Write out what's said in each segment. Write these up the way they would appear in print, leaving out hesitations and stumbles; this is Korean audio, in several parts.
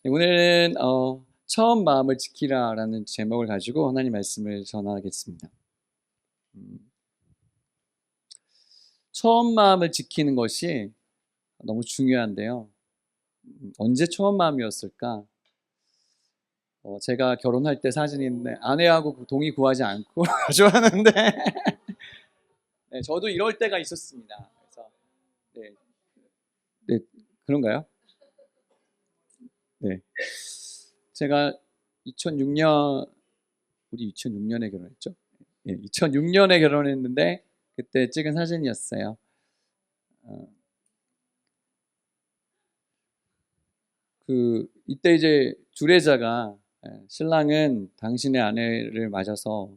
오늘은 처음 마음을 지키라라는 제목을 가지고 하나님 말씀을 전하겠습니다. 처음 마음을 지키는 것이 너무 중요한데요. 언제 처음 마음이었을까? 제가 결혼할 때 사진이 있는데 아내하고 동의 구하지 않고 좋아하는데 네, 저도 이럴 때가 있었습니다. 그래서 네, 네, 그런가요? 네, 제가 2006년 우리 2006년에 결혼했죠? 예, 2006년에 결혼했는데 그때 찍은 사진이었어요. 어, 이때 이제 주례자가 신랑은 당신의 아내를 맞아서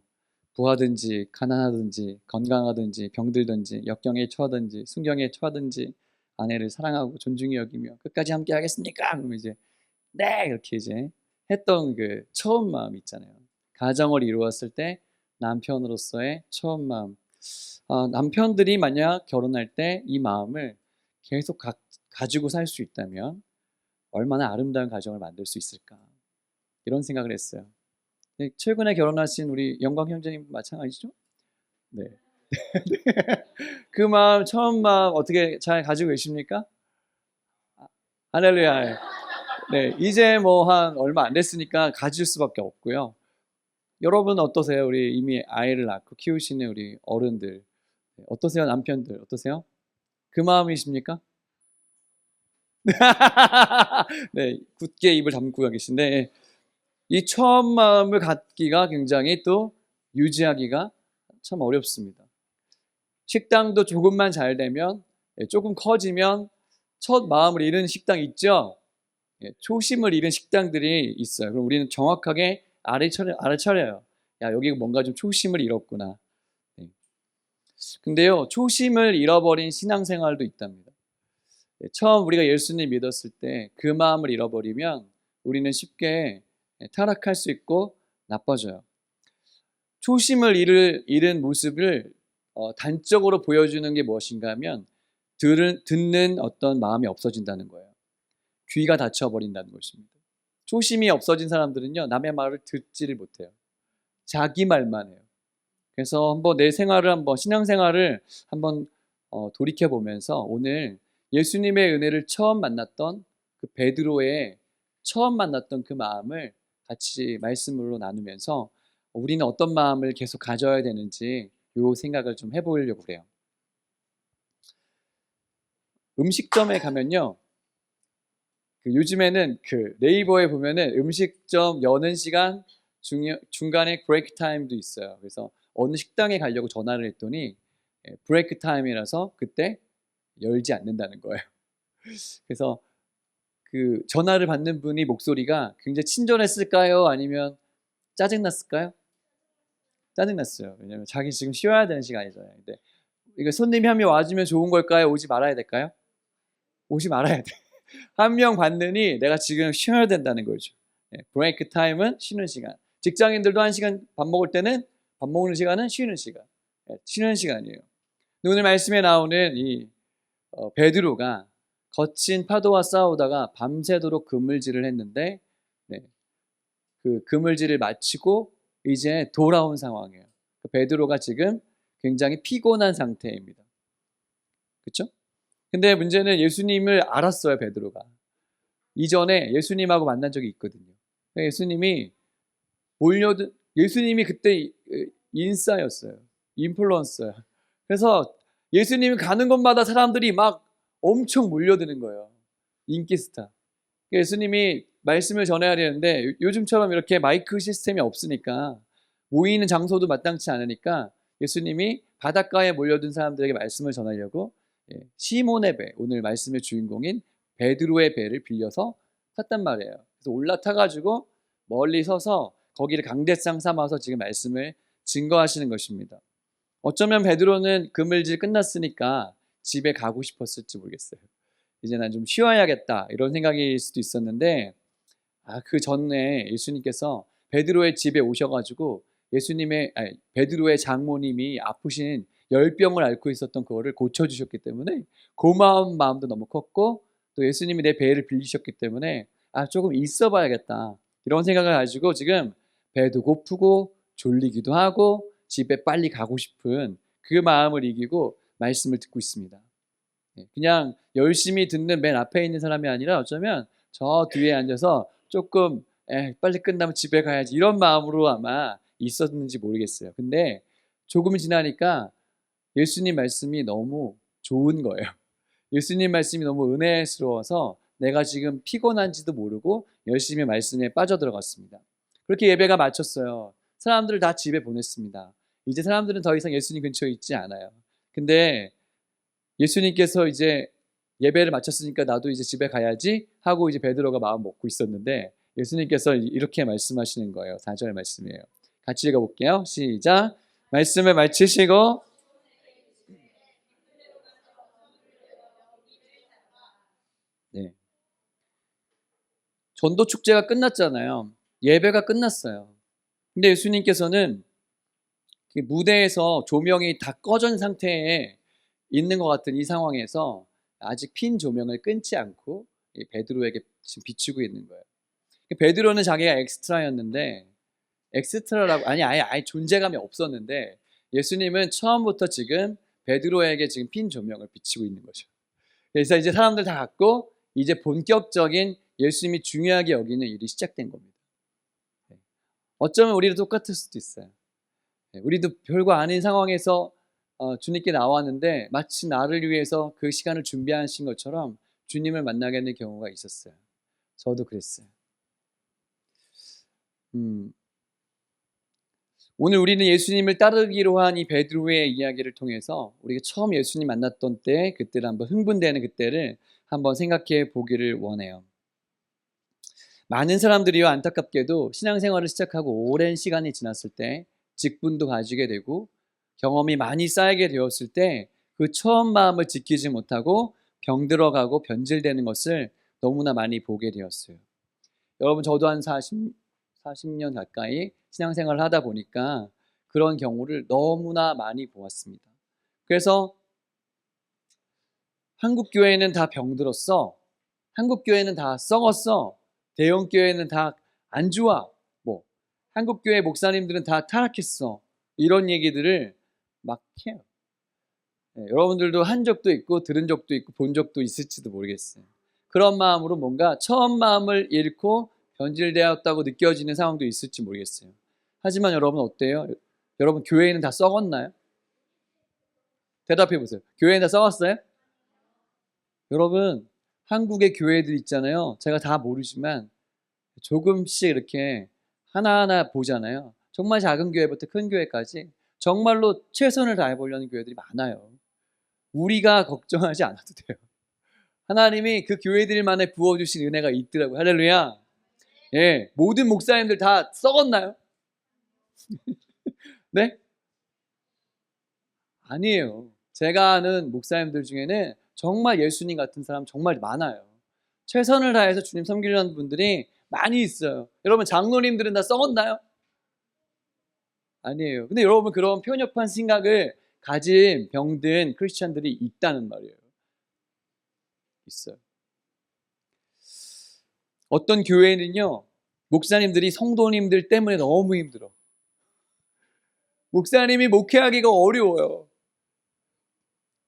부하든지 가난하든지 건강하든지 병들든지 역경에 처하든지 순경에 처하든지 아내를 사랑하고 존중히 여기며 끝까지 함께 하겠습니까? 그러면 이제 네 이렇게 이제 했던 그 처음 마음 있잖아요. 가정을 이루었을 때 남편으로서의 처음 마음. 남편들이 만약 결혼할 때 이 마음을 계속 가지고 살 수 있다면 얼마나 아름다운 가정을 만들 수 있을까 이런 생각을 했어요. 네, 최근에 결혼하신 우리 영광 형제님 마찬가지죠? 네. 그 마음 처음 마음 어떻게 잘 가지고 계십니까? 할렐루야. 네, 이제 뭐 한 얼마 안 됐으니까 가질 수밖에 없고요. 여러분 어떠세요? 우리 이미 아이를 낳고 키우시는 우리 어른들 어떠세요? 남편들 어떠세요? 그 마음이십니까? 네, 굳게 입을 담고 계신데 이 처음 마음을 갖기가 굉장히 또 유지하기가 참 어렵습니다. 식당도 조금만 잘 되면 조금 커지면 첫 마음을 잃은 식당 있죠? 초심을 잃은 식당들이 있어요. 그럼 우리는 정확하게 알아차려요. 야, 여기 뭔가 좀 초심을 잃었구나. 네. 근데요, 초심을 잃어버린 신앙생활도 있답니다. 처음 우리가 예수님 믿었을 때 그 마음을 잃어버리면 우리는 쉽게 타락할 수 있고 나빠져요. 초심을 잃은 모습을 단적으로 보여주는 게 무엇인가 하면 듣는 어떤 마음이 없어진다는 거예요. 귀가 닫혀버린다는 것입니다. 초심이 없어진 사람들은요, 남의 말을 듣지를 못해요. 자기 말만 해요. 그래서 한번 내 생활을 신앙생활을 한번 돌이켜 보면서 오늘 예수님의 은혜를 처음 만났던 그 베드로의 처음 만났던 그 마음을 같이 말씀으로 나누면서 우리는 어떤 마음을 계속 가져야 되는지 요 생각을 좀 해보려고 그래요. 음식점에 가면요, 요즘에는 그 네이버에 보면은 음식점 여는 시간 중간에 브레이크 타임도 있어요. 그래서 어느 식당에 가려고 전화를 했더니 브레이크 타임이라서 그때 열지 않는다는 거예요. 그래서 그 전화를 받는 분이 목소리가 굉장히 친절했을까요? 아니면 짜증났을까요? 짜증났어요. 왜냐면 자기 지금 쉬어야 되는 시간이잖아요. 근데 이거 손님이 한 명 와주면 좋은 걸까요? 오지 말아야 될까요? 오지 말아야 돼. 한 명 받느니 내가 지금 쉬어야 된다는 거죠. 브레이크 타임은 쉬는 시간. 직장인들도 한 시간 밥 먹을 때는 밥 먹는 시간은 쉬는 시간. 쉬는 시간이에요. 오늘 말씀에 나오는 이 베드로가 거친 파도와 싸우다가 밤새도록 그물질을 했는데 네, 그 그물질을 마치고 이제 돌아온 상황이에요. 베드로가 지금 굉장히 피곤한 상태입니다. 그렇죠? 근데 문제는 예수님을 알았어요, 베드로가. 이전에 예수님하고 만난 적이 있거든요. 예수님이 예수님이 그때 인싸였어요. 인플루언서요. 그래서 예수님이 가는 곳마다 사람들이 막 엄청 몰려드는 거예요. 인기 스타. 예수님이 말씀을 전해야 되는데 요즘처럼 이렇게 마이크 시스템이 없으니까 모이는 장소도 마땅치 않으니까 예수님이 바닷가에 몰려든 사람들에게 말씀을 전하려고 시몬의 배, 오늘 말씀의 주인공인 베드로의 배를 빌려서 탔단 말이에요. 그래서 올라타가지고 멀리 서서 거기를 강대상 삼아서 지금 말씀을 증거하시는 것입니다. 어쩌면 베드로는 그물질 끝났으니까 집에 가고 싶었을지 모르겠어요. 이제 난 좀 쉬어야겠다 이런 생각일 수도 있었는데 그 전에 예수님께서 베드로의 집에 오셔가지고 베드로의 장모님이 아프신 열병을 앓고 있었던 그거를 고쳐주셨기 때문에 고마운 마음도 너무 컸고 또 예수님이 내 배를 빌리셨기 때문에 조금 있어 봐야겠다. 이런 생각을 가지고 지금 배도 고프고 졸리기도 하고 집에 빨리 가고 싶은 그 마음을 이기고 말씀을 듣고 있습니다. 그냥 열심히 듣는 맨 앞에 있는 사람이 아니라 어쩌면 저 뒤에 앉아서 조금 빨리 끝나면 집에 가야지 이런 마음으로 아마 있었는지 모르겠어요. 근데 조금 지나니까 예수님 말씀이 너무 좋은 거예요. 예수님 말씀이 너무 은혜스러워서 내가 지금 피곤한지도 모르고 열심히 말씀에 빠져들어갔습니다. 그렇게 예배가 마쳤어요. 사람들을 다 집에 보냈습니다. 이제 사람들은 더 이상 예수님 근처에 있지 않아요. 근데 예수님께서 이제 예배를 마쳤으니까 나도 이제 집에 가야지 하고 이제 베드로가 마음 먹고 있었는데 예수님께서 이렇게 말씀하시는 거예요. 4절 말씀이에요. 같이 읽어볼게요. 시작. 말씀을 마치시고 네. 전도 축제가 끝났잖아요. 예배가 끝났어요. 근데 예수님께서는 무대에서 조명이 다 꺼진 상태에 있는 것 같은 이 상황에서 아직 핀 조명을 끊지 않고 베드로에게 지금 비추고 있는 거예요. 베드로는 자기가 엑스트라였는데 엑스트라라고 아예 존재감이 없었는데 예수님은 처음부터 지금 베드로에게 지금 핀 조명을 비치고 있는 거죠. 그래서 이제 사람들 다 갔고 이제 본격적인 예수님이 중요하게 여기는 일이 시작된 겁니다. 어쩌면 우리도 똑같을 수도 있어요. 우리도 별거 아닌 상황에서 주님께 나왔는데 마치 나를 위해서 그 시간을 준비하신 것처럼 주님을 만나게 되는 경우가 있었어요. 저도 그랬어요. 오늘 우리는 예수님을 따르기로 한 이 베드로의 이야기를 통해서 우리가 처음 예수님 만났던 때 그때를 한번 흥분되는 그때를 한번 생각해 보기를 원해요. 많은 사람들이요 안타깝게도 신앙생활을 시작하고 오랜 시간이 지났을 때 직분도 가지게 되고 경험이 많이 쌓이게 되었을 때 그 처음 마음을 지키지 못하고 병들어가고 변질되는 것을 너무나 많이 보게 되었어요. 여러분 저도 한 40년 가까이 신앙생활을 하다 보니까 그런 경우를 너무나 많이 보았습니다. 그래서 한국 교회는 다 병들었어. 한국 교회는 다 썩었어. 대형 교회는 다 안 좋아. 한국 교회 목사님들은 다 타락했어. 이런 얘기들을 막 해요. 여러분들도 한 적도 있고 들은 적도 있고 본 적도 있을지도 모르겠어요. 그런 마음으로 뭔가 처음 마음을 잃고 변질되었다고 느껴지는 상황도 있을지 모르겠어요. 하지만 여러분 어때요? 여러분 교회는 다 썩었나요? 대답해 보세요. 교회는 다 썩었어요? 여러분 한국의 교회들 있잖아요. 제가 다 모르지만 조금씩 이렇게 하나하나 보잖아요. 정말 작은 교회부터 큰 교회까지 정말로 최선을 다해보려는 교회들이 많아요. 우리가 걱정하지 않아도 돼요. 하나님이 그 교회들만에 부어주신 은혜가 있더라고요. 할렐루야. 예, 모든 목사님들 다 썩었나요? 네? 아니에요. 제가 아는 목사님들 중에는 정말 예수님 같은 사람 정말 많아요. 최선을 다해서 주님 섬기려는 분들이 많이 있어요. 여러분 장로님들은 다 썩었나요? 아니에요. 근데 여러분 그런 편협한 생각을 가진 병든 크리스찬들이 있다는 말이에요. 있어요. 어떤 교회는요 목사님들이 성도님들 때문에 너무 힘들어. 목사님이 목회하기가 어려워요.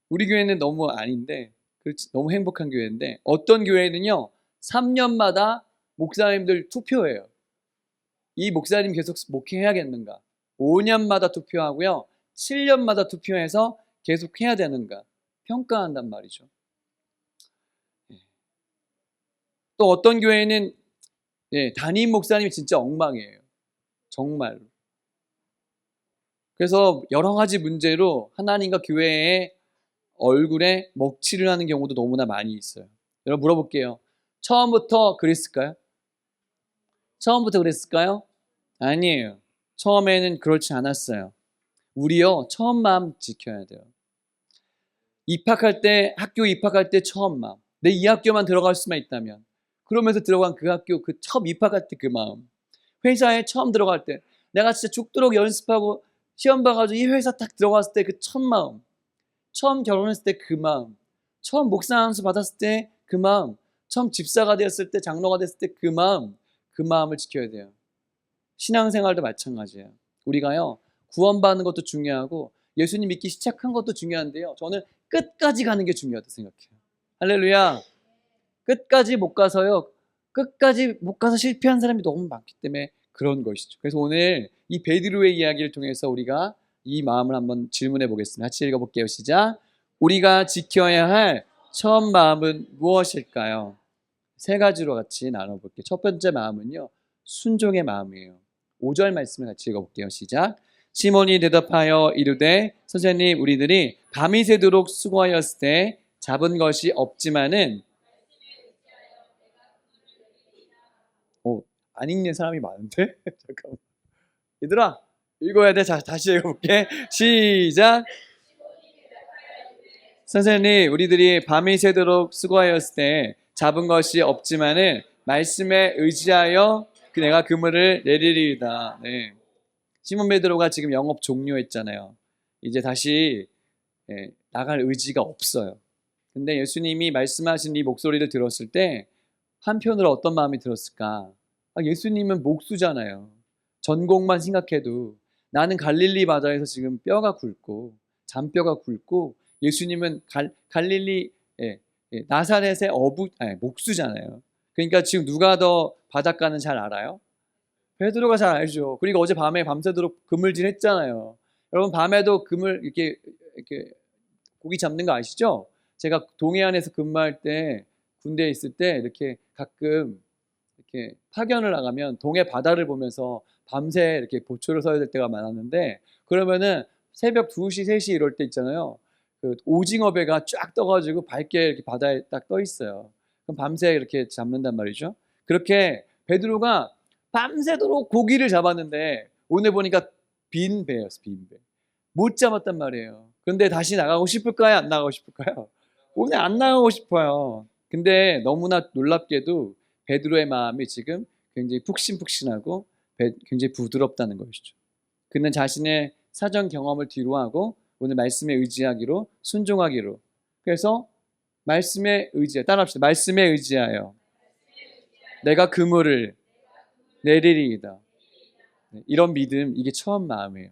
우리 교회는 너무 아닌데 너무 행복한 교회인데 어떤 교회는요 3년마다 목사님들 투표해요. 이 목사님 계속 목회해야겠는가. 5년마다 투표하고요 7년마다 투표해서 계속 해야 되는가 평가한단 말이죠. 또 어떤 교회는 담임 목사님이 진짜 엉망이에요. 정말로. 그래서 여러 가지 문제로 하나님과 교회의 얼굴에 먹칠을 하는 경우도 너무나 많이 있어요. 여러분 물어볼게요. 처음부터 그랬을까요? 처음부터 그랬을까요? 아니에요. 처음에는 그렇지 않았어요. 우리요 처음 마음 지켜야 돼요. 학교 입학할 때 처음 마음. 내 이 학교만 들어갈 수만 있다면 그러면서 들어간 그 학교 그 처음 입학할 때 그 마음. 회사에 처음 들어갈 때 내가 진짜 죽도록 연습하고 시험 봐가지고 이 회사 딱 들어갔을 때 그 첫 마음. 처음 결혼했을 때 그 마음. 처음 목사 안수 받았을 때 그 마음. 처음 집사가 되었을 때, 장로가 됐을 때 그 마음을 지켜야 돼요. 신앙생활도 마찬가지예요. 우리가요, 구원받는 것도 중요하고 예수님 믿기 시작한 것도 중요한데요, 저는 끝까지 가는 게 중요하다고 생각해요. 할렐루야. 끝까지 못 가서요, 끝까지 못 가서 실패한 사람이 너무 많기 때문에 그런 것이죠. 그래서 오늘 이 베드로의 이야기를 통해서 우리가 이 마음을 한번 질문해 보겠습니다. 같이 읽어볼게요. 시작. 우리가 지켜야 할 첫 마음은 무엇일까요? 세 가지로 같이 나눠볼게요. 첫 번째 마음은요, 순종의 마음이에요. 5절 말씀을 같이 읽어볼게요. 시작. 시몬이 대답하여 이르되 선생님, 우리들이 밤이 새도록 수고하였을 때 잡은 것이 없지만은, 안 읽는 사람이 많은데? 잠깐만. 얘들아, 읽어야 돼. 자, 다시 읽어볼게. 시작. 선생님, 우리들이 밤이 새도록 수고하였을 때 잡은 것이 없지만은 말씀에 의지하여 내가 그물을 내리리이다. 네. 시몬 베드로가 지금 영업 종료했잖아요. 이제 다시 나갈 의지가 없어요. 근데 예수님이 말씀하신 이 목소리를 들었을 때 한편으로 어떤 마음이 들었을까? 예수님은 목수잖아요. 전공만 생각해도 나는 갈릴리 바다에서 지금 뼈가 굵고 잔뼈가 굵고, 예수님은 갈릴리 나사렛의 목수잖아요. 그러니까 지금 누가 더 바닷가는 잘 알아요? 베드로가 잘 알죠. 그리고 어제 밤에 밤새도록 그물질 했잖아요. 여러분, 밤에도 그물 이렇게 고기 잡는 거 아시죠? 제가 동해안에서 근무할 때, 군대에 있을 때 이렇게 가끔 이렇게 파견을 나가면 동해 바다를 보면서 밤새 이렇게 보초를 서야 될 때가 많았는데, 그러면은 새벽 2시, 3시 이럴 때 있잖아요. 그 오징어 배가 쫙 떠가지고 밝게 이렇게 바다에 딱 떠 있어요. 그럼 밤새 이렇게 잡는단 말이죠. 그렇게 베드로가 밤새도록 고기를 잡았는데 오늘 보니까 빈 배였어, 빈 배. 못 잡았단 말이에요. 근데 다시 나가고 싶을까요? 안 나가고 싶을까요? 오늘 안 나가고 싶어요. 근데 너무나 놀랍게도 베드로의 마음이 지금 굉장히 푹신푹신하고 굉장히 부드럽다는 것이죠. 그는 자신의 사전 경험을 뒤로하고 오늘 말씀에 의지하기로, 순종하기로. 그래서 말씀에 의지하여, 따라합시다. 말씀에 의지하여 내가 그물을 내리리이다. 이런 믿음, 이게 처음 마음이에요.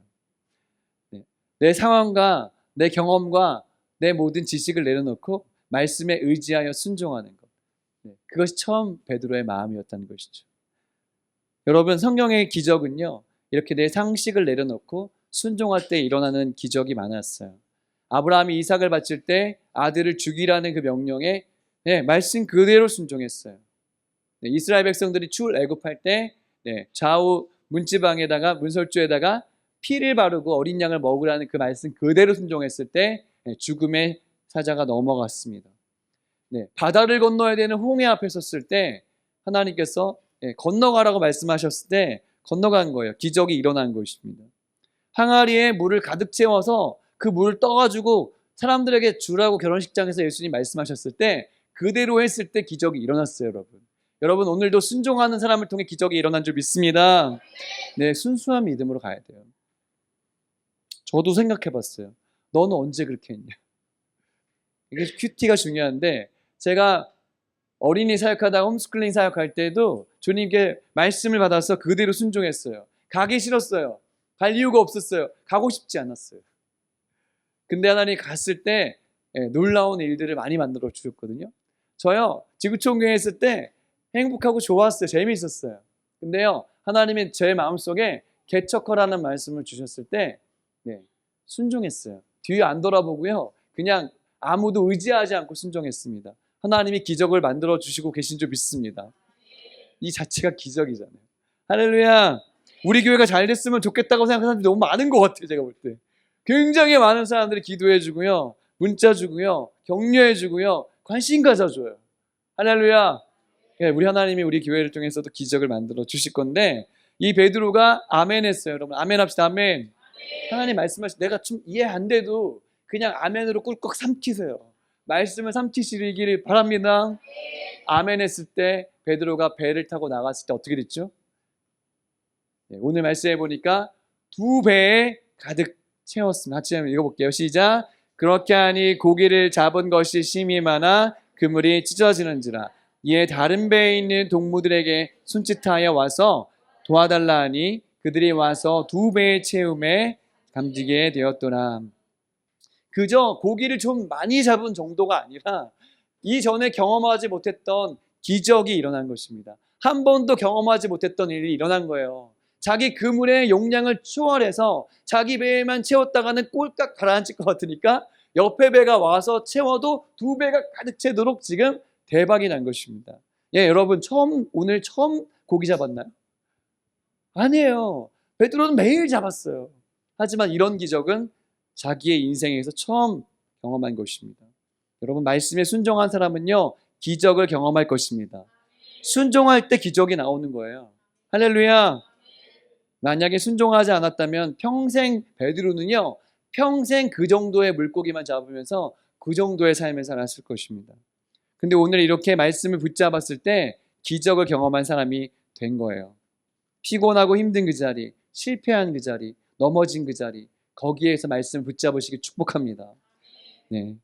내 상황과 내 경험과 내 모든 지식을 내려놓고 말씀에 의지하여 순종하는 것. 그것이 처음 베드로의 마음이었다는 것이죠. 여러분, 성경의 기적은요, 이렇게 내 상식을 내려놓고 순종할 때 일어나는 기적이 많았어요. 아브라함이 이삭을 바칠 때 아들을 죽이라는 그 명령에 말씀 그대로 순종했어요. 이스라엘 백성들이 출애굽할 때 좌우 문지방에다가 문설주에다가 피를 바르고 어린 양을 먹으라는 그 말씀 그대로 순종했을 때 죽음의 사자가 넘어갔습니다. 바다를 건너야 되는 홍해 앞에 섰을 때 하나님께서 건너가라고 말씀하셨을 때 건너간 거예요. 기적이 일어난 것입니다. 항아리에 물을 가득 채워서 그 물을 떠가지고 사람들에게 주라고 결혼식장에서 예수님 말씀하셨을 때 그대로 했을 때 기적이 일어났어요. 여러분, 오늘도 순종하는 사람을 통해 기적이 일어난 줄 믿습니다. 순수한 믿음으로 가야 돼요. 저도 생각해 봤어요. 너는 언제 그렇게 했냐? 이게 큐티가 중요한데, 제가 어린이 사역하다가 홈스쿨링 사역할 때도 주님께 말씀을 받아서 그대로 순종했어요. 가기 싫었어요. 갈 이유가 없었어요. 가고 싶지 않았어요. 근데 하나님이 갔을 때 놀라운 일들을 많이 만들어 주셨거든요. 저요, 지구촌교회 있을 때 행복하고 좋았어요. 재미있었어요. 근데요, 하나님이 제 마음속에 개척하라는 말씀을 주셨을 때 순종했어요. 뒤에 안 돌아보고요, 그냥 아무도 의지하지 않고 순종했습니다. 하나님이 기적을 만들어 주시고 계신 줄 믿습니다. 이 자체가 기적이잖아요. 할렐루야. 우리 교회가 잘 됐으면 좋겠다고 생각하는 사람들이 너무 많은 것 같아요. 제가 볼 때 굉장히 많은 사람들이 기도해 주고요, 문자 주고요, 격려해 주고요, 관심 가져줘요. 할렐루야. 우리 하나님이 우리 교회를 통해서도 기적을 만들어 주실 건데, 이 베드로가 아멘 했어요. 여러분, 아멘 합시다. 아멘. 하나님 말씀하시, 내가 좀 이해 안 돼도 그냥 아멘으로 꿀꺽 삼키세요. 말씀을 삼키시기를 바랍니다. 아멘 했을 때 베드로가 배를 타고 나갔을 때 어떻게 됐죠? 오늘 말씀해 보니까 2배에 가득 채웠습니다. 같이 한번 읽어볼게요. 시작. 그렇게 하니 고기를 잡은 것이 심히 많아 그물이 찢어지는지라 이에 다른 배에 있는 동무들에게 손짓하여 와서 도와달라 하니 그들이 와서 두 배의 채움에 감지게 되었더라. 그저 고기를 좀 많이 잡은 정도가 아니라 이전에 경험하지 못했던 기적이 일어난 것입니다. 한 번도 경험하지 못했던 일이 일어난 거예요. 자기 그물의 용량을 초월해서 자기 배에만 채웠다가는 꼴깍 가라앉을 것 같으니까 옆에 배가 와서 채워도 두 배가 가득 채도록 지금 대박이 난 것입니다. 예, 여러분 오늘 처음 고기 잡았나요? 아니에요. 베드로는 매일 잡았어요. 하지만 이런 기적은 자기의 인생에서 처음 경험한 것입니다. 여러분, 말씀에 순종한 사람은요, 기적을 경험할 것입니다. 순종할 때 기적이 나오는 거예요. 할렐루야. 만약에 순종하지 않았다면 베드로는요, 평생 그 정도의 물고기만 잡으면서 그 정도의 삶을 살았을 것입니다. 근데 오늘 이렇게 말씀을 붙잡았을 때 기적을 경험한 사람이 된 거예요. 피곤하고 힘든 그 자리, 실패한 그 자리, 넘어진 그 자리, 거기에서 말씀 붙잡으시길 축복합니다. 네.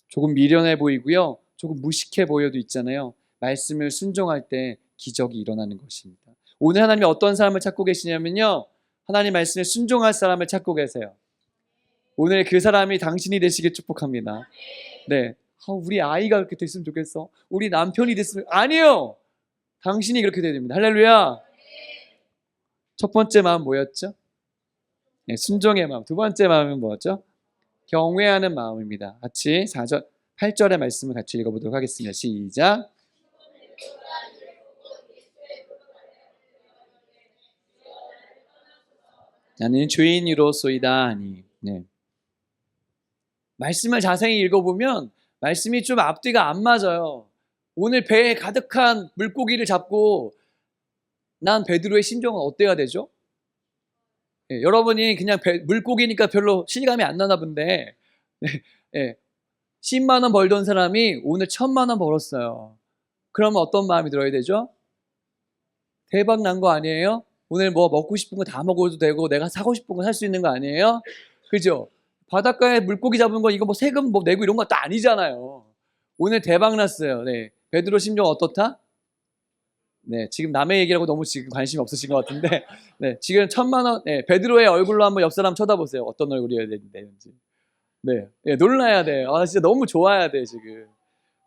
조금 미련해 보이고요. 조금 무식해 보여도 있잖아요. 말씀을 순종할 때 기적이 일어나는 것입니다. 오늘 하나님이 어떤 사람을 찾고 계시냐면요. 하나님 말씀에 순종할 사람을 찾고 계세요. 오늘 그 사람이 당신이 되시길 축복합니다. 네. 우리 아이가 그렇게 됐으면 좋겠어. 우리 남편이 됐으면. 아니요. 당신이 그렇게 돼야 됩니다. 할렐루야. 첫 번째 마음 뭐였죠? 네, 순종의 마음. 두 번째 마음은 뭐죠? 경외하는 마음입니다. 같이 8절의 말씀을 같이 읽어보도록 하겠습니다. 시작. 나는 죄인이로소이다 하니. 네. 말씀을 자세히 읽어보면 말씀이 좀 앞뒤가 안 맞아요. 오늘 배에 가득한 물고기를 잡고 난 베드로의 심정은 어때야 되죠? 예, 여러분이 그냥 물고기니까 별로 실감이 안 나나 본데 예, 10만 원 벌던 사람이 오늘 1,000만 원 벌었어요. 그러면 어떤 마음이 들어야 되죠? 대박 난 거 아니에요? 오늘 뭐 먹고 싶은 거 다 먹어도 되고 내가 사고 싶은 거 살 수 있는 거 아니에요? 그죠? 바닷가에 물고기 잡은 거 이거 뭐 세금 뭐 내고 이런 것도 아니잖아요. 오늘 대박 났어요. 네. 베드로 심정 어떻다? 네, 지금 남의 얘기라고 너무 지금 관심이 없으신 것 같은데, 네, 지금 1,000만 원, 네, 베드로의 얼굴로 한번 옆 사람 쳐다보세요. 어떤 얼굴이어야 되는지. 네, 네, 놀라야 돼. 진짜 너무 좋아야 돼, 지금.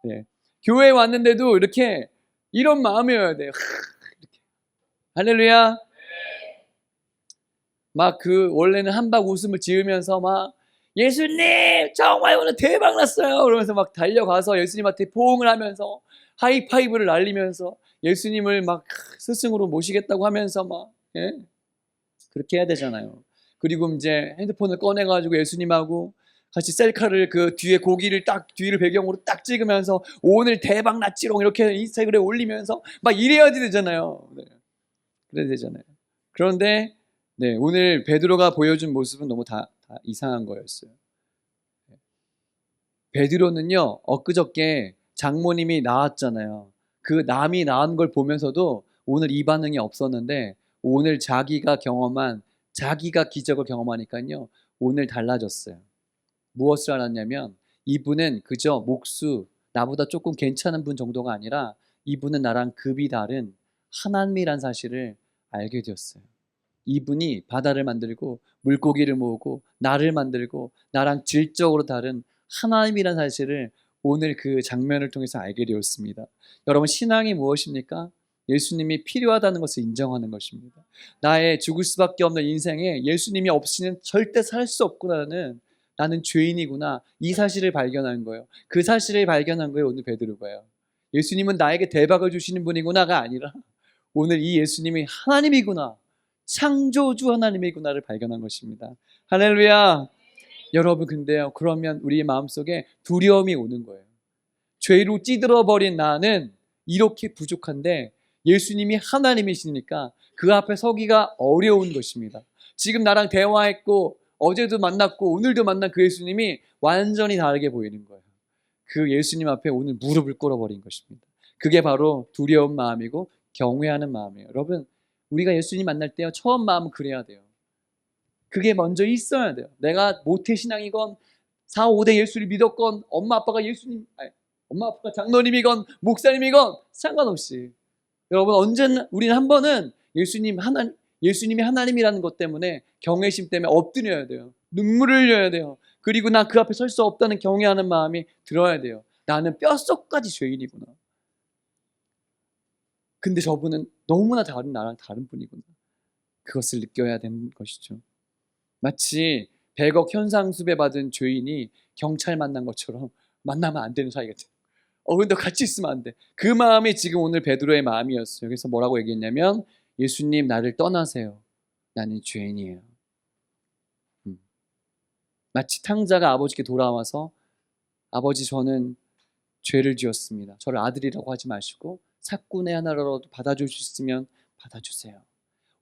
네, 교회에 왔는데도 이렇게 이런 마음이어야 돼. 이렇게. 할렐루야. 막 원래는 한박 웃음을 지으면서 막 예수님 정말 오늘 대박 났어요. 그러면서 막 달려가서 예수님한테 포옹을 하면서 하이파이브를 날리면서 예수님을 막 스승으로 모시겠다고 하면서 막 예? 그렇게 해야 되잖아요. 그리고 이제 핸드폰을 꺼내가지고 예수님하고 같이 셀카를 그 뒤에 고기를 딱 뒤를 배경으로 딱 찍으면서 오늘 대박 났지롱 이렇게 인스타그램에 올리면서 막 이래야 되잖아요. 네. 그래야 되잖아요. 그런데 네, 오늘 베드로가 보여준 모습은 너무 다 이상한 거였어요. 베드로는요, 엊그저께 장모님이 나왔잖아요. 그 남이 낳은 걸 보면서도 오늘 이 반응이 없었는데 오늘 자기가 기적을 경험하니까요, 오늘 달라졌어요. 무엇을 알았냐면 이분은 그저 나보다 조금 괜찮은 분 정도가 아니라 이분은 나랑 급이 다른 하나님이란 사실을 알게 되었어요. 이분이 바다를 만들고 물고기를 모으고 나를 만들고 나랑 질적으로 다른 하나님이란 사실을 오늘 그 장면을 통해서 알게 되었습니다. 여러분, 신앙이 무엇입니까? 예수님이 필요하다는 것을 인정하는 것입니다. 나의 죽을 수밖에 없는 인생에 예수님이 없이는 절대 살 수 없구나는, 나는 죄인이구나, 이 사실을 발견한 거예요. 그 사실을 발견한 거예요, 오늘 베드로가요. 예수님은 나에게 대박을 주시는 분이구나가 아니라 오늘 이 예수님이 하나님이구나, 창조주 하나님이구나를 발견한 것입니다. 할렐루야. 여러분, 근데요, 그러면 우리의 마음속에 두려움이 오는 거예요. 죄로 찌들어버린 나는 이렇게 부족한데 예수님이 하나님이시니까 그 앞에 서기가 어려운 것입니다. 지금 나랑 대화했고 어제도 만났고 오늘도 만난 그 예수님이 완전히 다르게 보이는 거예요. 그 예수님 앞에 오늘 무릎을 꿇어버린 것입니다. 그게 바로 두려운 마음이고 경외하는 마음이에요. 여러분, 우리가 예수님 만날 때요, 처음 마음은 그래야 돼요. 그게 먼저 있어야 돼요. 내가 모태신앙이건 4, 5대 예수를 믿었건 엄마 아빠가 엄마 아빠가 장로님이건 목사님이건 상관없이 여러분 언제나 우리는 한 번은 예수님이 하나님이라는 것 때문에 경외심 때문에 엎드려야 돼요. 눈물을 흘려야 돼요. 그리고 나 그 앞에 설 수 없다는 경외하는 마음이 들어야 돼요. 나는 뼛속까지 죄인이구나. 근데 저분은 너무나 나랑 다른 분이구나. 그것을 느껴야 되는 것이죠. 마치 100억 현상수배 받은 죄인이 경찰 만난 것처럼 만나면 안 되는 사이 같아요. 근데 같이 있으면 안 돼. 그 마음이 지금 오늘 베드로의 마음이었어요. 그래서 뭐라고 얘기했냐면 예수님 나를 떠나세요. 나는 죄인이에요. 마치 탕자가 아버지께 돌아와서 아버지 저는 죄를 지었습니다. 저를 아들이라고 하지 마시고 사꾼의 하나라도 받아줄 수 있으면 받아주세요.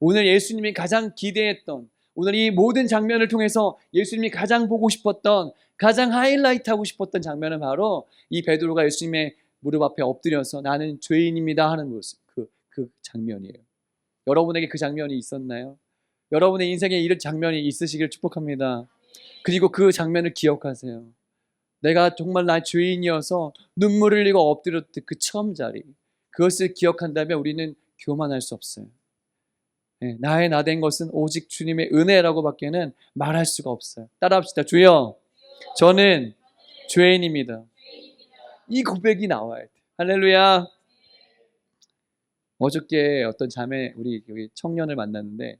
오늘 예수님이 가장 기대했던 오늘 이 모든 장면을 통해서 예수님이 가장 보고 싶었던 가장 하이라이트 하고 싶었던 장면은 바로 이 베드로가 예수님의 무릎 앞에 엎드려서 나는 죄인입니다 하는 모습 그 장면이에요. 여러분에게 그 장면이 있었나요? 여러분의 인생에 이런 장면이 있으시길 축복합니다. 그리고 그 장면을 기억하세요. 내가 정말 나 죄인이어서 눈물을 흘리고 엎드렸던 그 처음 자리 그것을 기억한다면 우리는 교만할 수 없어요. 나의 나 된 것은 오직 주님의 은혜라고 밖에는 말할 수가 없어요. 따라합시다. 주여 저는 죄인입니다. 이 고백이 나와야 돼. 할렐루야. 어저께 어떤 자매 우리 여기 청년을 만났는데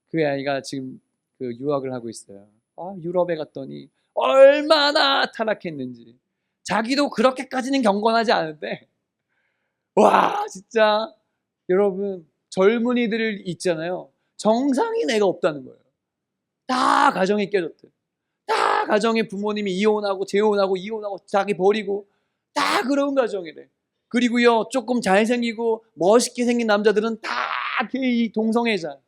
그 아이가 지금 그 유학을 하고 있어요. 유럽에 갔더니 얼마나 타락했는지 자기도 그렇게까지는 경건하지 않은데 와 진짜 여러분 젊은이들 있잖아요. 정상인 애가 없다는 거예요. 다 가정이 깨졌대. 다 가정에 부모님이 이혼하고 재혼하고 이혼하고 자기 버리고 다 그런 가정이래. 그리고요 조금 잘생기고 멋있게 생긴 남자들은 다 게이 동성애자.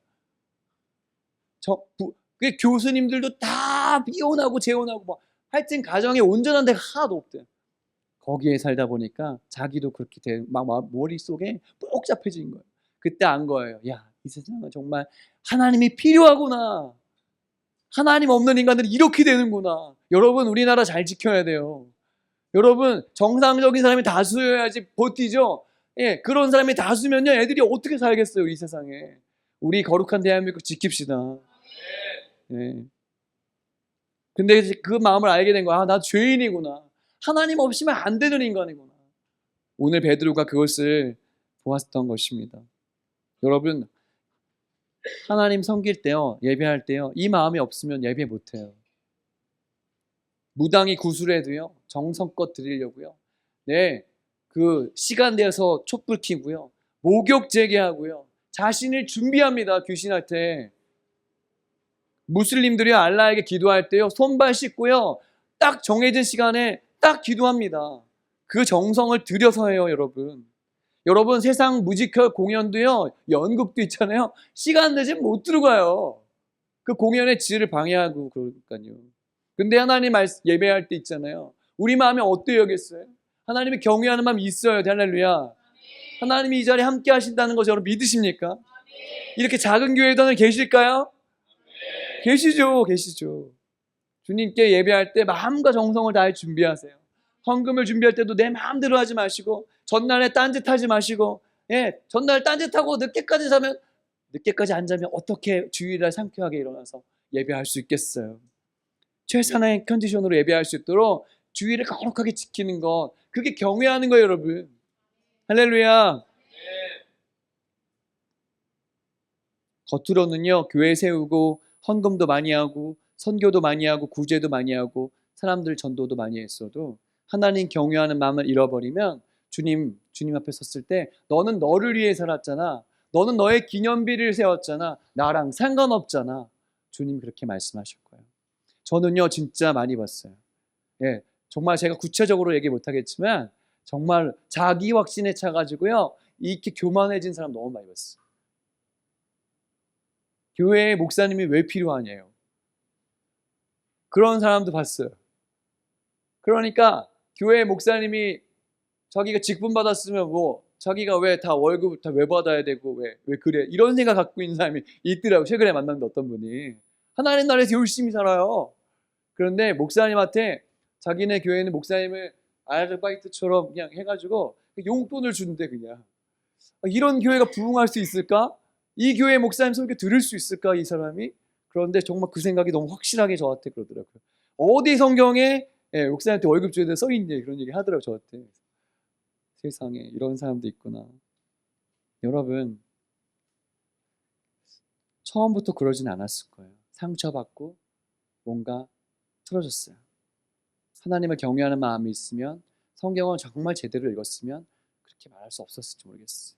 그 교수님들도 다 이혼하고 재혼하고 뭐 하여튼 가정에 온전한 데가 하나도 없대. 거기에 살다 보니까 자기도 그렇게 막 머릿속에 복잡해진 거예요. 그때 안 거예요. 야, 이 세상은 정말 하나님이 필요하구나. 하나님 없는 인간들이 이렇게 되는구나. 여러분 우리나라 잘 지켜야 돼요. 여러분 정상적인 사람이 다수여야지 버티죠. 그런 사람이 다수면요 애들이 어떻게 살겠어요 이 세상에. 우리 거룩한 대한민국 지킵시다. 근데 그 마음을 알게 된 거야. 나 죄인이구나. 하나님 없이면 안 되는 인간이구나. 오늘 베드로가 그것을 보았던 것입니다. 여러분 하나님 섬길 때요 예배할 때요 이 마음이 없으면 예배 못해요. 무당이 구슬해도요 정성껏 드리려고요. 그 시간 내서 촛불 켜고요 목욕 재개하고요 자신을 준비합니다. 귀신한테. 무슬림들이 알라에게 기도할 때요 손발 씻고요 딱 정해진 시간에 딱 기도합니다. 그 정성을 들여서 해요. 여러분 세상 뮤지컬 공연도요 연극도 있잖아요. 시간 늦으면 못 들어가요. 그 공연의 질을 방해하고 그러니까요. 근데 하나님 예배할 때 있잖아요. 우리 마음이 어떠하겠어요? 하나님이 경외하는 마음이 있어요. 할렐루야. 하나님이 이 자리에 함께 하신다는 것을 여러분 믿으십니까? 이렇게 작은 교회단을 계실까요? 계시죠. 주님께 예배할 때 마음과 정성을 다해 준비하세요. 헌금을 준비할 때도 내 마음대로 하지 마시고 전날에 딴짓하지 마시고 전날 딴짓하고 늦게까지 안 자면 어떻게 주일날 상쾌하게 일어나서 예배할 수 있겠어요? 최선의 컨디션으로 예배할 수 있도록 주일을 거룩하게 지키는 것 그게 경외하는 거예요 여러분. 할렐루야. 겉으로는요 교회 세우고 헌금도 많이 하고 선교도 많이 하고 구제도 많이 하고 사람들 전도도 많이 했어도 하나님 경외하는 마음을 잃어버리면 주님 앞에 섰을 때 너는 너를 위해 살았잖아. 너는 너의 기념비를 세웠잖아. 나랑 상관없잖아. 주님 그렇게 말씀하실 거예요. 저는요 진짜 많이 봤어요. 정말 제가 구체적으로 얘기 못하겠지만 정말 자기 확신에 차가지고요 이렇게 교만해진 사람 너무 많이 봤어요. 교회에 목사님이 왜 필요하냐요. 그런 사람도 봤어요. 그러니까 교회 목사님이 자기가 직분 받았으면 뭐 자기가 왜 다 월급 다 왜 받아야 되고 왜 그래 이런 생각 갖고 있는 사람이 있더라고요. 최근에 만났는데 어떤 분이 하나님 나라에서 열심히 살아요. 그런데 목사님한테 자기네 교회는 목사님을 아르바이트처럼 그냥 해가지고 용돈을 준대 그냥. 이런 교회가 부흥할 수 있을까? 이 교회 목사님 설교 들을 수 있을까 이 사람이? 그런데 정말 그 생각이 너무 확실하게 저한테 그러더라고요. 어디 성경에 목사님한테 월급 줘야 돼 써 있니? 그런 얘기 하더라고요 저한테. 세상에 이런 사람도 있구나. 여러분 처음부터 그러진 않았을 거예요. 상처받고 뭔가 틀어졌어요. 하나님을 경외하는 마음이 있으면 성경을 정말 제대로 읽었으면 그렇게 말할 수 없었을지 모르겠어요.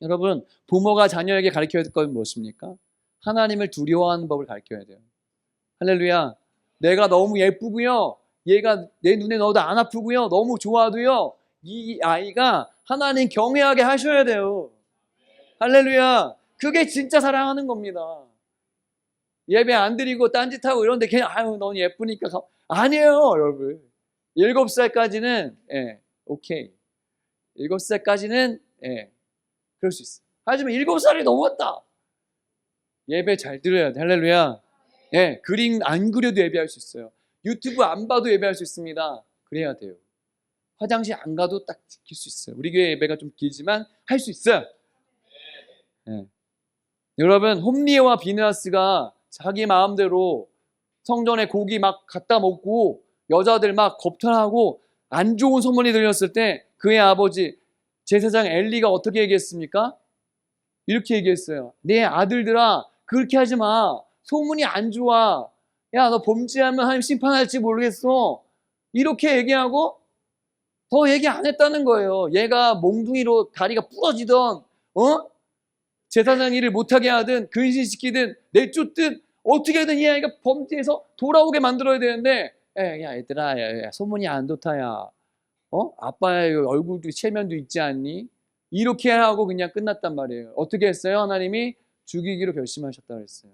여러분 부모가 자녀에게 가르쳐야 될 건 무엇입니까? 하나님을 두려워하는 법을 가르쳐야 돼요. 할렐루야. 내가 너무 예쁘고요. 얘가 내 눈에 넣어도 안 아프고요. 너무 좋아도요. 이 아이가 하나님 경외하게 하셔야 돼요. 할렐루야. 그게 진짜 사랑하는 겁니다. 예배 안 드리고 딴짓하고 이런데 그냥 아유 넌 예쁘니까 아니에요 여러분. 7살까지는 오케이. 7살까지는 그럴 수 있어요. 하지만 7살이 넘었다. 예배 잘 드려야 돼. 할렐루야. 그림 안 그려도 예배할 수 있어요. 유튜브 안 봐도 예배할 수 있습니다. 그래야 돼요. 화장실 안 가도 딱 지킬 수 있어요. 우리 교회 예배가 좀 길지만 할 수 있어요. 여러분 홈리에와 비느하스가 자기 마음대로 성전에 고기 막 갖다 먹고 여자들 막 겁탈하고 안 좋은 소문이 들렸을 때 그의 아버지 제사장 엘리가 어떻게 얘기했습니까? 이렇게 얘기했어요. 내 아들들아 그렇게 하지 마. 소문이 안 좋아. 야 너 범죄하면 하나님 심판할지 모르겠어. 이렇게 얘기하고 더 얘기 안 했다는 거예요. 얘가 몽둥이로 다리가 부러지던 제사장 일을 못하게 하든 근신시키든 내쫓든 어떻게든 이 아이가 범죄해서 돌아오게 만들어야 되는데 야 얘들아 야, 소문이 안 좋다 야 아빠의 얼굴도 체면도 있지 않니? 이렇게 하고 그냥 끝났단 말이에요. 어떻게 했어요? 하나님이 죽이기로 결심하셨다고 했어요.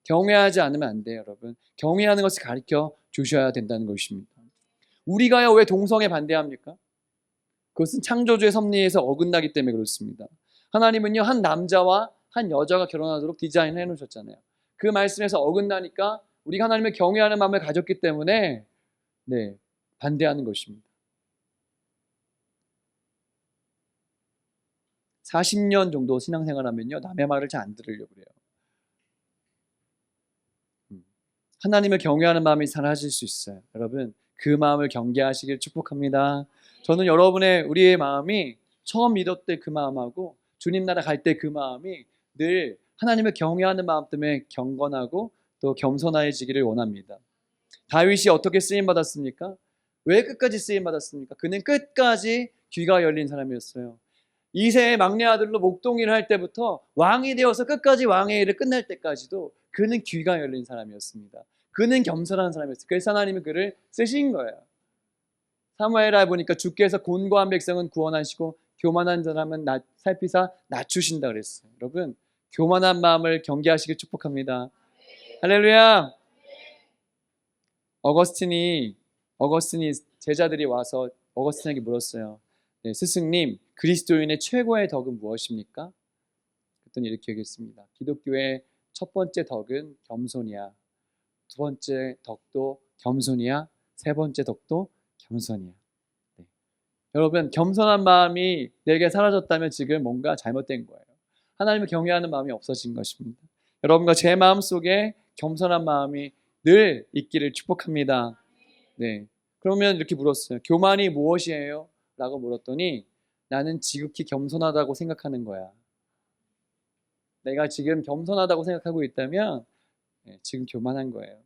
경외하지 않으면 안 돼요 여러분. 경외하는 것을 가르쳐 주셔야 된다는 것입니다. 우리가요 왜 동성애 반대합니까? 그것은 창조주의 섭리에서 어긋나기 때문에 그렇습니다. 하나님은요 한 남자와 한 여자가 결혼하도록 디자인해 놓으셨잖아요. 그 말씀에서 어긋나니까 우리가 하나님을 경외하는 마음을 가졌기 때문에 반대하는 것입니다. 40년 정도 신앙생활하면요 남의 말을 잘 안 들으려고 그래요. 하나님을 경외하는 마음이 사라질 수 있어요. 여러분 그 마음을 경계하시길 축복합니다. 저는 우리의 마음이 처음 믿을 때 그 마음하고 주님 나라 갈 때 그 마음이 늘 하나님을 경외하는 마음 때문에 경건하고 또 겸손해지기를 원합니다. 다윗이 어떻게 쓰임받았습니까? 왜 끝까지 쓰임받았습니까? 그는 끝까지 귀가 열린 사람이었어요. 이세의 막내 아들로 목동일을 할 때부터 왕이 되어서 끝까지 왕의 일을 끝낼 때까지도 그는 귀가 열린 사람이었습니다. 그는 겸손한 사람이었어요. 그래서 하나님은 그를 쓰신 거예요. 사무엘하 보니까 주께서 곤고한 백성은 구원하시고 교만한 사람은 살피사 낮추신다 그랬어요. 여러분 교만한 마음을 경계하시길 축복합니다. 할렐루야. 어거스틴이 제자들이 와서 어거스틴에게 물었어요. 스승님 그리스도인의 최고의 덕은 무엇입니까? 그랬더니 이렇게 얘기했습니다. 기독교의 첫 번째 덕은 겸손이야. 두 번째 덕도 겸손이야. 세 번째 덕도 겸손이야. 여러분 겸손한 마음이 내게 사라졌다면 지금 뭔가 잘못된 거예요. 하나님을 경외하는 마음이 없어진 것입니다. 여러분과 제 마음속에 겸손한 마음이 늘 있기를 축복합니다. 그러면 이렇게 물었어요. 교만이 무엇이에요? 라고 물었더니 나는 지극히 겸손하다고 생각하는 거야. 내가 지금 겸손하다고 생각하고 있다면 지금 교만한 거예요.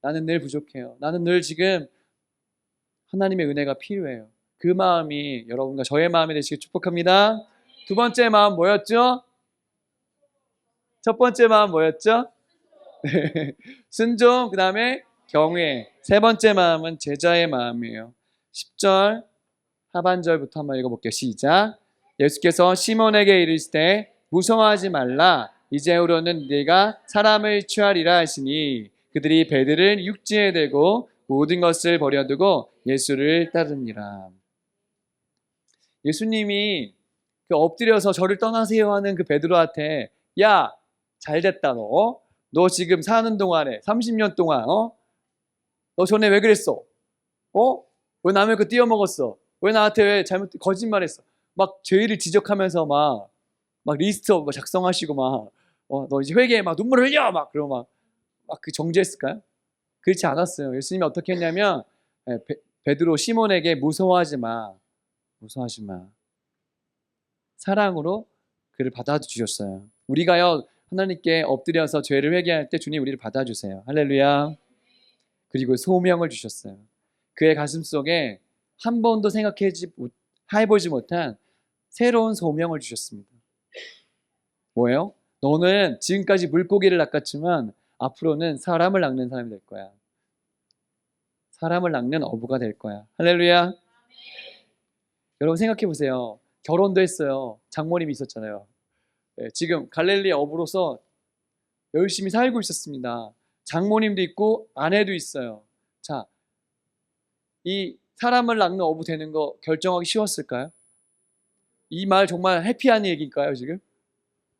나는 늘 부족해요. 나는 늘 지금 하나님의 은혜가 필요해요. 그 마음이 여러분과 저의 마음이 되시길 축복합니다. 두 번째 마음 뭐였죠? 첫 번째 마음 뭐였죠? 순종, 그 다음에 경외. 세 번째 마음은 제자의 마음이에요. 10절 하반절부터 한번 읽어볼게요. 시작. 예수께서 시몬에게 이르시되 무서워하지 말라. 이제후로는 네가 사람을 취하리라 하시니 그들이 배들을 육지에 대고 모든 것을 버려두고 예수를 따르니라. 예수님이 그 엎드려서 저를 떠나세요 하는 그 베드로한테 야 잘됐다 너 지금 사는 동안에 30년 동안 너 전에 왜 그랬어? 왜 남의 거 띄어먹었어? 왜 나한테 왜 거짓말했어? 막 죄를 지적하면서 막 리스트 작성하시고 너 이제 회개에 막 눈물 흘려! 막 그러고 막 그 정죄했을까요? 그렇지 않았어요. 예수님이 어떻게 했냐면, 베드로 시몬에게 무서워하지 마. 무서워하지 마. 사랑으로 그를 받아주셨어요. 우리가요, 하나님께 엎드려서 죄를 회개할 때 주님 우리를 받아주세요. 할렐루야. 그리고 소명을 주셨어요. 그의 가슴 속에 한 번도 해보지 못한 새로운 소명을 주셨습니다. 뭐예요? 너는 지금까지 물고기를 낚았지만 앞으로는 사람을 낚는 사람이 될 거야. 사람을 낚는 어부가 될 거야. 할렐루야. 여러분 생각해 보세요. 결혼도 했어요. 장모님이 있었잖아요. 지금 갈릴리 어부로서 열심히 살고 있었습니다. 장모님도 있고 아내도 있어요. 자, 이 사람을 낚는 어부 되는 거 결정하기 쉬웠을까요? 이 말 정말 해피한 얘기일까요, 지금?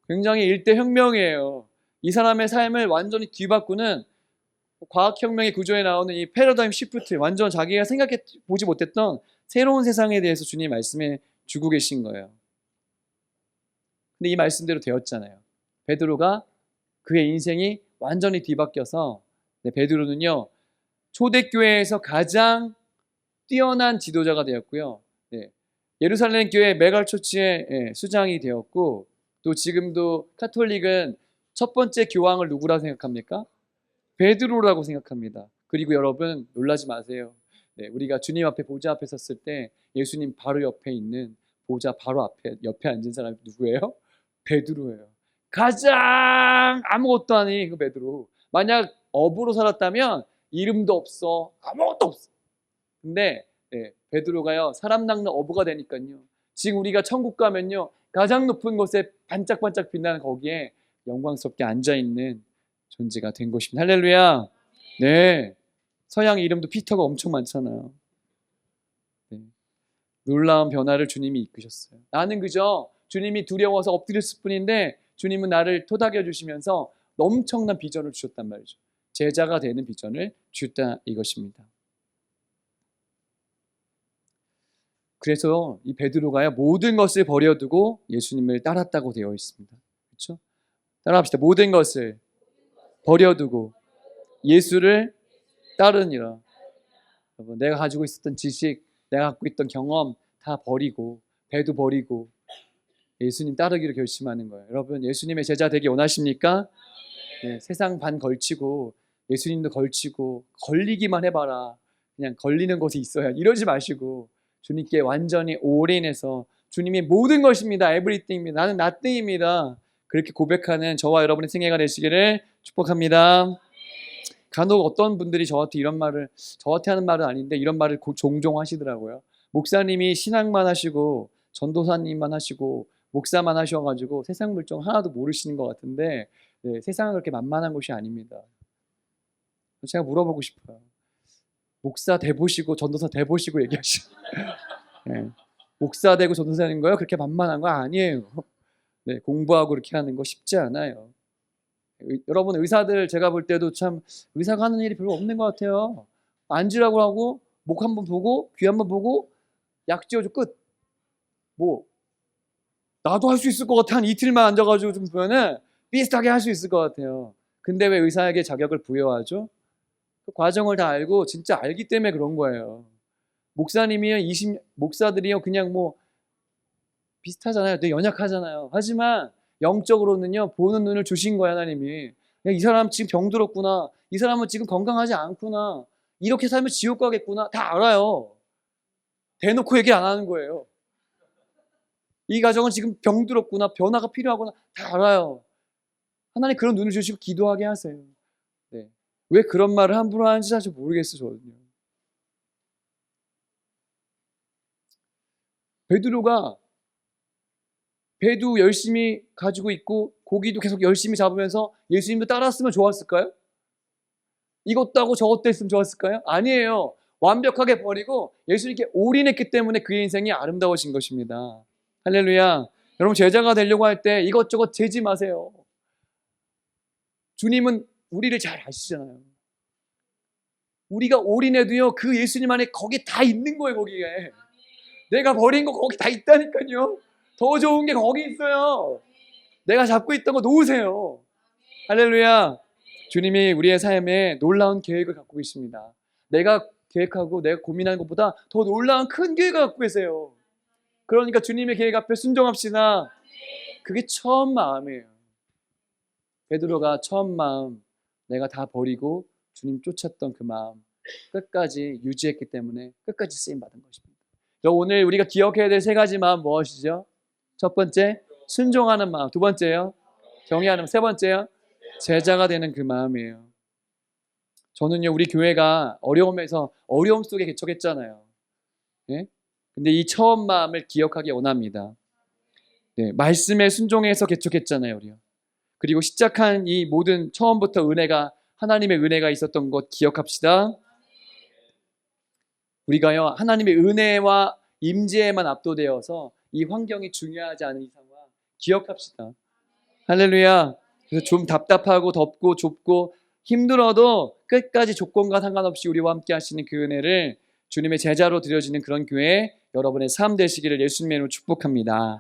굉장히 일대 혁명이에요. 이 사람의 삶을 완전히 뒤바꾸는 과학혁명의 구조에 나오는 이 패러다임 시프트, 완전 자기가 생각해 보지 못했던 새로운 세상에 대해서 주님 말씀해 주고 계신 거예요. 근데 이 말씀대로 되었잖아요. 베드로가 그의 인생이 완전히 뒤바뀌어서 베드로는요, 초대교회에서 가장 뛰어난 지도자가 되었고요. 예루살렘 교회 메갈처치의 수장이 되었고, 또 지금도 카톨릭은 첫 번째 교황을 누구라고 생각합니까? 베드로라고 생각합니다. 그리고 여러분 놀라지 마세요. 우리가 주님 앞에 보좌 앞에 섰을 때 예수님 바로 옆에 있는 보좌 바로 옆에 앉은 사람이 누구예요? 베드로예요. 가장 아무것도 아닌 그 베드로. 만약 어부로 살았다면 이름도 없어, 아무것도 없어. 근데 베드로가요, 사람 낚는 어부가 되니까요, 지금 우리가 천국 가면요, 가장 높은 곳에 반짝반짝 빛나는 거기에 영광스럽게 앉아있는 존재가 된 것입니다. 할렐루야. 네. 서양 이름도 피터가 엄청 많잖아요. 놀라운 변화를 주님이 이끄셨어요. 나는 그저 주님이 두려워서 엎드렸을 뿐인데 주님은 나를 토닥여 주시면서 엄청난 비전을 주셨단 말이죠. 제자가 되는 비전을 주셨다 이것입니다. 그래서 이 베드로가요, 모든 것을 버려두고 예수님을 따랐다고 되어 있습니다. 그렇죠? 따라합시다. 모든 것을 버려두고 예수를 따르니라. 여러분, 내가 가지고 있었던 지식, 내가 갖고 있던 경험 다 버리고, 배도 버리고 예수님 따르기를 결심하는 거예요. 여러분, 예수님의 제자 되기 원하십니까? 세상 반 걸치고 예수님도 걸치고 걸리기만 해봐라. 그냥 걸리는 곳이 있어야 이러지 마시고 주님께 완전히 올인해서 주님이 모든 것입니다. 에브리띵입니다. 나는 nothing입니다. 그렇게 고백하는 저와 여러분의 생애가 되시기를 축복합니다. 간혹 어떤 분들이 저한테 하는 말은 아닌데 이런 말을 종종 하시더라고요. 목사님이 신앙만 하시고 전도사님만 하시고 목사만 하셔가지고 세상 물정 하나도 모르시는 것 같은데 세상은 그렇게 만만한 곳이 아닙니다. 제가 물어보고 싶어요. 목사 돼보시고 전도사 돼보시고 얘기하시고 목사 되고 전도사 되는 거요? 그렇게 만만한 거 아니에요. 공부하고 그렇게 하는 거 쉽지 않아요. 여러분, 의사들 제가 볼 때도 참 의사가 하는 일이 별로 없는 것 같아요. 앉으라고 하고 목 한번 보고 귀 한번 보고 약 지어줘 끝. 나도 할 수 있을 것 같아. 한 이틀만 앉아가지고 좀 보면은 비슷하게 할 수 있을 것 같아요. 근데 왜 의사에게 자격을 부여하죠? 그 과정을 다 알고 진짜 알기 때문에 그런 거예요. 목사들이요 그냥 비슷하잖아요. 되게 연약하잖아요. 하지만 영적으로는요 보는 눈을 주신 거야 하나님이. 이 사람 지금 병들었구나. 이 사람은 지금 건강하지 않구나. 이렇게 살면 지옥 가겠구나. 다 알아요. 대놓고 얘기 안 하는 거예요. 이 가정은 지금 병들었구나. 변화가 필요하구나. 다 알아요. 하나님 그런 눈을 주시고 기도하게 하세요. 왜 그런 말을 함부로 하는지 사실 모르겠어요. 저는요. 베드로가 배도 열심히 가지고 있고 고기도 계속 열심히 잡으면서 예수님도 따랐으면 좋았을까요? 이것도 하고 저것도 했으면 좋았을까요? 아니에요. 완벽하게 버리고 예수님께 올인했기 때문에 그의 인생이 아름다워진 것입니다. 할렐루야. 여러분, 제자가 되려고 할 때 이것저것 재지 마세요. 주님은 우리를 잘 아시잖아요. 우리가 올인해도요, 그 예수님 안에 거기 다 있는 거예요, 거기에. 내가 버린 거 거기 다 있다니까요. 더 좋은 게 거기 있어요. 내가 잡고 있던 거 놓으세요. 할렐루야. 주님이 우리의 삶에 놀라운 계획을 갖고 계십니다. 내가 계획하고 내가 고민하는 것보다 더 놀라운 큰 계획을 갖고 계세요. 그러니까 주님의 계획 앞에 순종합시다. 그게 처음 마음이에요. 베드로가 처음 마음, 내가 다 버리고 주님 쫓았던 그 마음 끝까지 유지했기 때문에 끝까지 쓰임받은 것입니다. 오늘 우리가 기억해야 될 세 가지 마음 무엇이죠? 첫 번째, 순종하는 마음. 두 번째요, 경외하는 마음. 세 번째요, 제자가 되는 그 마음이에요. 저는요, 우리 교회가 어려움에서 어려움 속에 개척했잖아요. 예? 근데 이 처음 마음을 기억하기 원합니다. 네, 말씀에 순종해서 개척했잖아요, 우리요. 그리고 시작한 이 모든 처음부터 은혜가, 하나님의 은혜가 있었던 것 기억합시다. 우리가요, 하나님의 은혜와 임재에만 압도되어서 이 환경이 중요하지 않은 이상은 기억합시다. 할렐루야. 그래서 좀 답답하고 덥고 좁고 힘들어도 끝까지 조건과 상관없이 우리와 함께 하시는 그 은혜를 주님의 제자로 드려지는 그런 교회 여러분의 삶 되시기를 예수님의 이름으로 축복합니다.